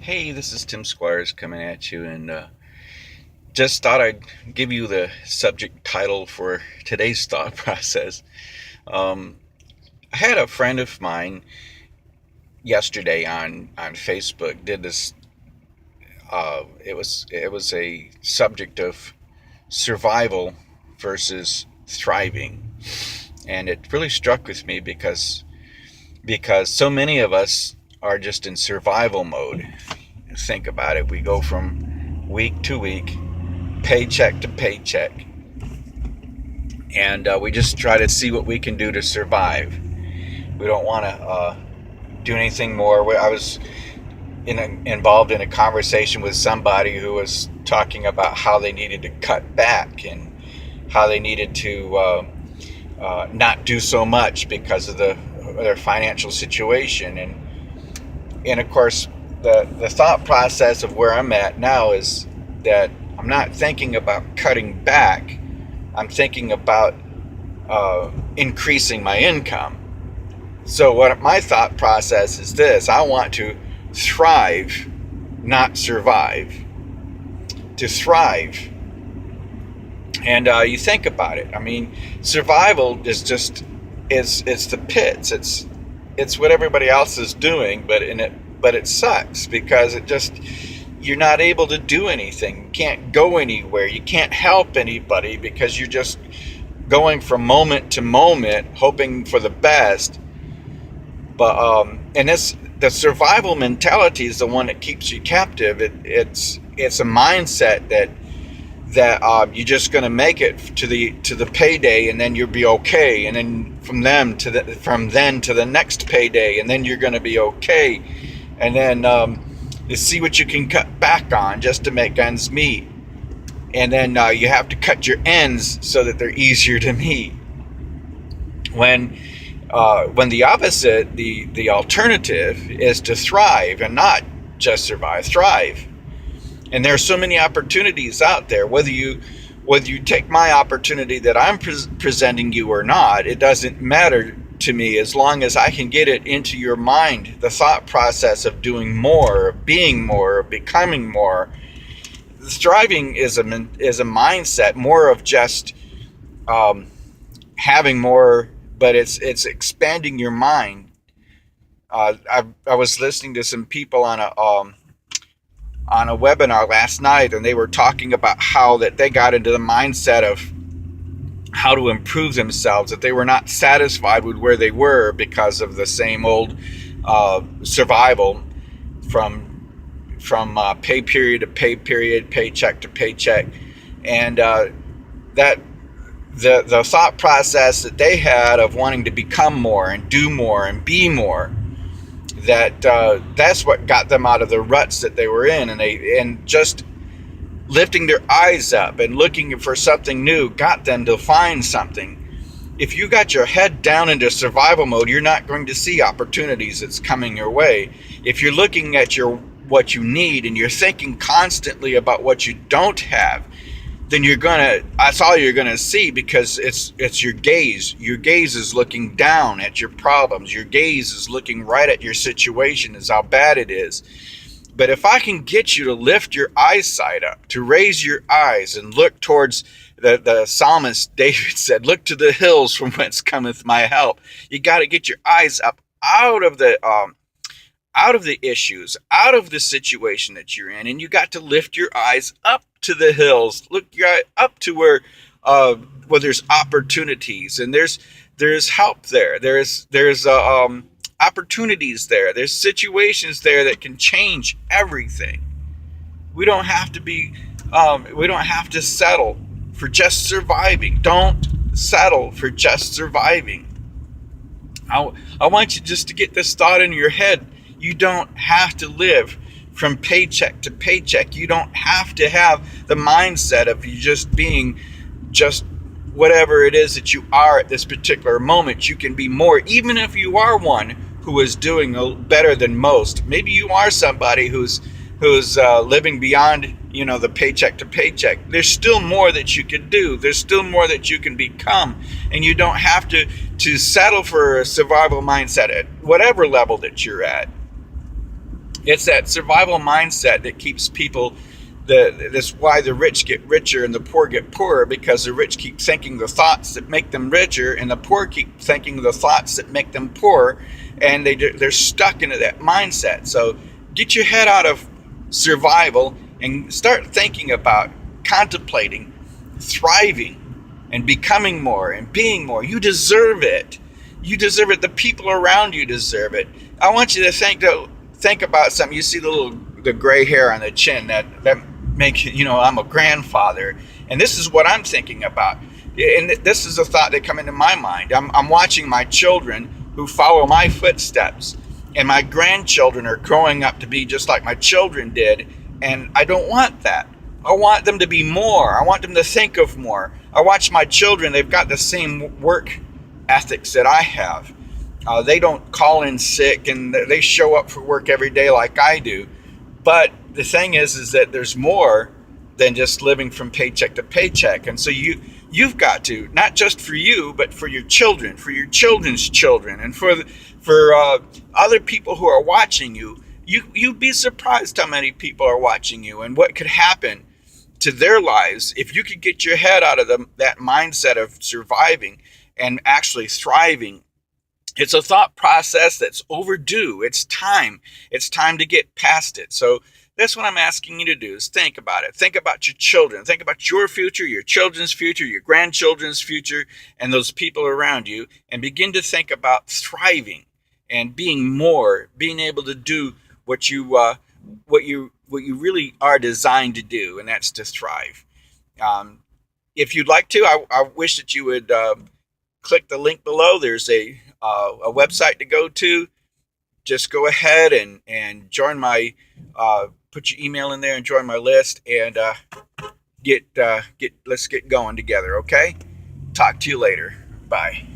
Hey, this is Tim Squires coming at you, and just thought I'd give you the subject title for today's thought process. Um, I had a friend of mine yesterday on Facebook did this. It was a subject of survival versus thriving, and it really struck with me because so many of us are just in survival mode. Think about it. We go from week to week, paycheck to paycheck, and we just try to see what we can do to survive. We don't want to do anything more. I was involved in a conversation with somebody who was talking about how they needed to cut back and how they needed to not do so much because of their financial situation. And of course, the thought process of where I'm at now is that I'm not thinking about cutting back. I'm thinking about increasing my income. So what my thought process is this: I want to thrive, not survive. To thrive, and you think about it. I mean, survival is just it's the pits. It's what everybody else is doing, but it sucks because it just you're not able to do anything. You can't go anywhere. You can't help anybody because you're just going from moment to moment, hoping for the best. But and this the survival mentality is the one that keeps you captive. It's a mindset that you're just going to make it to the payday, and then you'll be okay, and then from then to the next payday, and then you're going to be okay, and then you see what you can cut back on just to make ends meet, and then you have to cut your ends so that they're easier to meet. When the opposite, the alternative, is to thrive and not just survive, thrive. And there are so many opportunities out there. Whether you take my opportunity that I'm presenting you or not, it doesn't matter to me as long as I can get it into your mind, the thought process of doing more, of being more, of becoming more. Thriving is a mindset, more of just um, having more, but it's expanding your mind. I was listening to some people on a webinar last night, and they were talking about how that they got into the mindset of how to improve themselves, that they were not satisfied with where they were because of the same old survival from pay period to pay period, paycheck to paycheck, and that the thought process that they had of wanting to become more and do more and be more, that's what got them out of the ruts that they were in, and just lifting their eyes up and looking for something new got them to find something. If you got your head down into survival mode, you're not going to see opportunities that's coming your way. If you're looking at what you need and you're thinking constantly about what you don't have, then that's all you're gonna see, because it's your gaze. Your gaze is looking down at your problems. Your gaze is looking right at your situation, as how bad it is. But if I can get you to lift your eyesight up, to raise your eyes and look towards the psalmist David said, look to the hills from whence cometh my help. You got to get your eyes up out of the issues, out of the situation that you're in, and you got to lift your eyes up to the hills. Look up to where there's opportunities, and there's help there. There's opportunities there. There's situations there that can change everything. We don't have to be. We don't have to settle for just surviving. Don't settle for just surviving. I want you just to get this thought in your head. You don't have to live from paycheck to paycheck. You don't have to have the mindset of you just being just whatever it is that you are at this particular moment. You can be more, even if you are one who is doing better than most. Maybe you are somebody who's living beyond the paycheck to paycheck. There's still more that you can do. There's still more that you can become, and you don't have to settle for a survival mindset at whatever level that you're at. It's that survival mindset that keeps people. That's why the rich get richer and the poor get poorer, because the rich keep thinking the thoughts that make them richer, and the poor keep thinking the thoughts that make them poor, and they're stuck into that mindset. So get your head out of survival and start thinking about contemplating, thriving, and becoming more and being more. You deserve it. You deserve it. The people around you deserve it. I want you to think about something. You see the gray hair on the chin that makes I'm a grandfather, and this is what I'm thinking about. And this is a thought that come into my mind. I'm watching my children who follow my footsteps, and my grandchildren are growing up to be just like my children did, and I don't want that. I want them to be more. I want them to think of more. I watch my children, they've got the same work ethics that I have. They don't call in sick, and they show up for work every day like I do. But the thing is that there's more than just living from paycheck to paycheck. And so you've got to, not just for you, but for your children, for your children's children, and for other people who are watching you. You'd be surprised how many people are watching you and what could happen to their lives if you could get your head out of that mindset of surviving and actually thriving. It's a thought process that's overdue. It's time. It's time to get past it. So that's what I'm asking you to do, is think about it. Think about your children. Think about your future, your children's future, your grandchildren's future, and those people around you, and begin to think about thriving and being more, being able to do what you really are designed to do, and that's to thrive. If you'd like to, I wish that you would click the link below. There's a website to go to. Just go ahead and join my put your email in there and join my list, and let's get going together. Okay. Talk to you later. Bye.